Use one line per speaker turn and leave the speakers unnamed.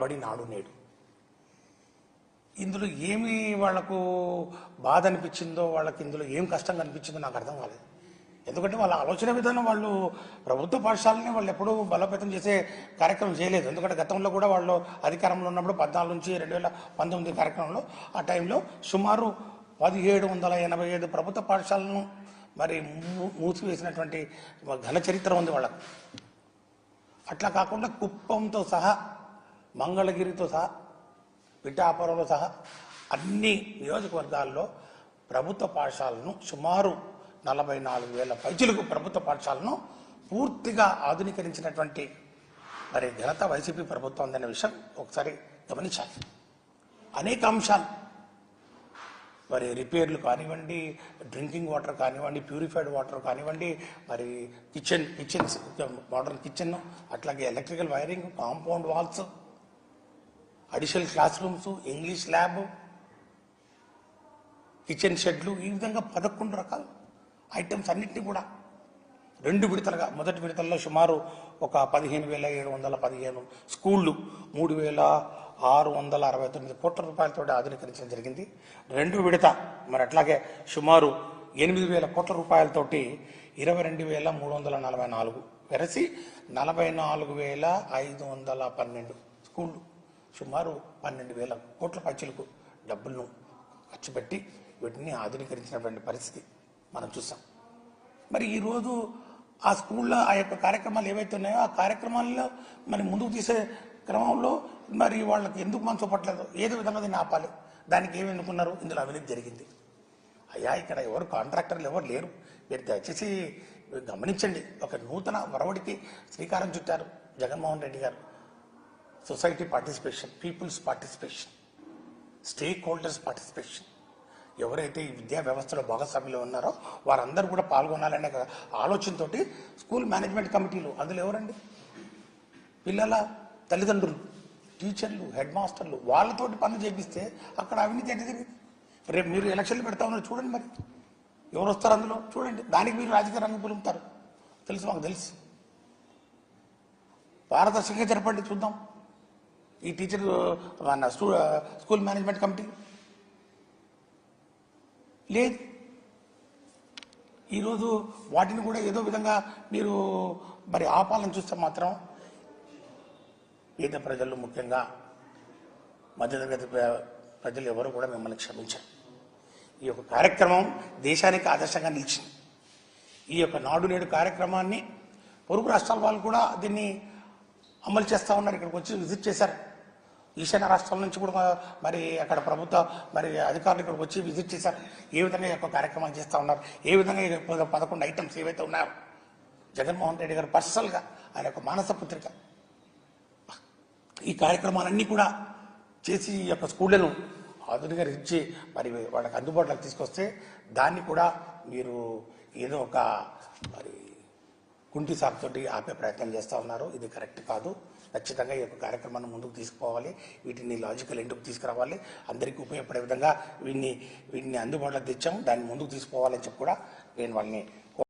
బడి నాడు నేడు ఇందులో ఏమి వాళ్లకు బాధ అనిపించిందో వాళ్ళకి ఇందులో ఏం కష్టంగా అనిపించిందో నాకు అర్థం కాలేదు. ఎందుకంటే వాళ్ళ ఆలోచన విధానం వాళ్ళు ప్రభుత్వ పాఠశాలని వాళ్ళు ఎప్పుడూ బలోపేతం చేసే కార్యక్రమం చేయలేదు. ఎందుకంటే గతంలో కూడా వాళ్ళు అధికారంలో ఉన్నప్పుడు 14 నుంచి 2019 కార్యక్రమంలో ఆ టైంలో సుమారు 1787 ప్రభుత్వ పాఠశాలను మరి మూసివేసినటువంటి ఘన చరిత్ర ఉంది వాళ్ళకు. అట్లా కాకుండా కుప్పంతో సహా మంగళగిరితో సహా పిఠాపురంలో సహా అన్ని నియోజకవర్గాల్లో ప్రభుత్వ పాఠశాలను సుమారు 44,000 పైచిలకు ప్రభుత్వ పాఠశాలను పూర్తిగా ఆధునీకరించినటువంటి మరి ఘనత వైసీపీ ప్రభుత్వం ఉందనే విషయం ఒకసారి గమనించాలి. అనేక అంశాలు మరి రిపేర్లు కానివ్వండి, డ్రింకింగ్ వాటర్ కానివ్వండి, ప్యూరిఫైడ్ వాటర్ కానివ్వండి, మరి కిచెన్స్ మోడర్న్ కిచెన్, అట్లాగే electrical wiring, compound walls, additional classrooms, English lab, kitchen షెడ్లు, ఈ విధంగా 11 రకాల ఐటమ్స్ అన్నింటినీ కూడా 2 విడతలుగా మొదటి విడతల్లో సుమారు ఒక 15,715 స్కూళ్ళు 3,669 కోట్ల రూపాయలతో ఆధునీకరించడం జరిగింది. 2వ విడత మరి అట్లాగే సుమారు 8,000 కోట్ల రూపాయలతోటి 22,344 వెరసి 44,512 స్కూళ్ళు సుమారు 12,000 కోట్ల పైచలకు డబ్బులను ఖర్చు పెట్టి వీటిని ఆధునీకరించినటువంటి పరిస్థితి మనం చూసాం. మరి ఈరోజు ఆ స్కూల్లో ఆ యొక్క కార్యక్రమాలు ఏవైతే ఉన్నాయో ఆ కార్యక్రమాల్లో మరి ముందుకు తీసే క్రమంలో మరి వాళ్ళకి ఎందుకు మనసు పట్టలేదు, ఏదో విధంగా దీన్ని ఆపాలి, దానికి ఏమి ఎన్నుకున్నారు, ఇందులో అవినీతి జరిగింది. అయ్యా ఇక్కడ ఎవరు కాంట్రాక్టర్లు ఎవరు లేరు, మీరు దయచేసి గమనించండి. ఒక నూతన ఒరవడికి శ్రీకారం చుట్టారు జగన్మోహన్ రెడ్డి గారు. Society participation, people's participation, stakeholders participation, ఎవరైతే ఈ విద్యా వ్యవస్థలో భాగస్వామ్యులు ఉన్నారో వారందరూ కూడా పాల్గొనాలనే ఆలోచనతో స్కూల్ మేనేజ్మెంట్ కమిటీలు, అందులో ఎవరండి, పిల్లల తల్లిదండ్రులు, టీచర్లు, హెడ్ మాస్టర్లు, వాళ్ళతోటి పనులు చేపిస్తే అక్కడ అవినీతి అంటే జరిగింది. రేపు మీరు ఎలక్షన్లు పెడతా ఉన్నారు చూడండి, మరి ఎవరు వస్తారు అందులో చూడండి, దానికి మీరు రాజకీయ రంగం పులుపుతారు, తెలుసు, మాకు తెలుసు. పారదర్శకంగా జరపండి, చూద్దాం. ఈ టీచర్ స్కూల్ మేనేజ్మెంట్ కమిటీ లేదు. ఈరోజు వాటిని కూడా ఏదో విధంగా మీరు మరి ఆపాలని చూస్తే మాత్రం పేద ప్రజలు, ముఖ్యంగా మధ్యతరగతి ప్రజలు ఎవరు కూడా మిమ్మల్ని క్షమించరు. ఈ యొక్క కార్యక్రమం దేశానికి ఆదర్శంగా నిలిచింది. ఈ యొక్క నాడు నేడు కార్యక్రమాన్ని పొరుగు రాష్ట్రాల వాళ్ళు కూడా దీన్ని అమలు చేస్తూ ఉన్నారు. ఇక్కడికి వచ్చి విజిట్ చేశారు. ఈశాన్య రాష్ట్రాల నుంచి కూడా మరి అక్కడ ప్రభుత్వ మరి అధికారులు ఇక్కడికి వచ్చి విజిట్ చేశారు. ఏ విధంగా ఈ యొక్క కార్యక్రమాలు చేస్తూ ఉన్నారు, ఏ విధంగా 11 ఐటమ్స్ ఏవైతే ఉన్నాయో జగన్మోహన్ రెడ్డి గారు పర్సనల్గా ఆయన యొక్క మానస పుత్రిక ఈ కార్యక్రమాలన్నీ కూడా చేసి ఈ యొక్క స్కూళ్లను ఆధునీకరించి మరి వాళ్ళకి అందుబాటులోకి తీసుకొస్తే దాన్ని కూడా మీరు ఏదో ఒక మరి కుంటి సాకుతోటి ఆపే ప్రయత్నం చేస్తూ ఉన్నారు. ఇది కరెక్ట్ కాదు. ఖచ్చితంగా ఈ యొక్క కార్యక్రమాన్ని ముందుకు తీసుకుపోవాలి, వీటిని లాజికల్ ఎండుకు తీసుకురావాలి, అందరికీ ఉపయోగపడే విధంగా వీటిని అందుబాటులోకి తెచ్చాము, దాన్ని ముందుకు తీసుకుపోవాలని చెప్పి కూడా నేను వాళ్ళని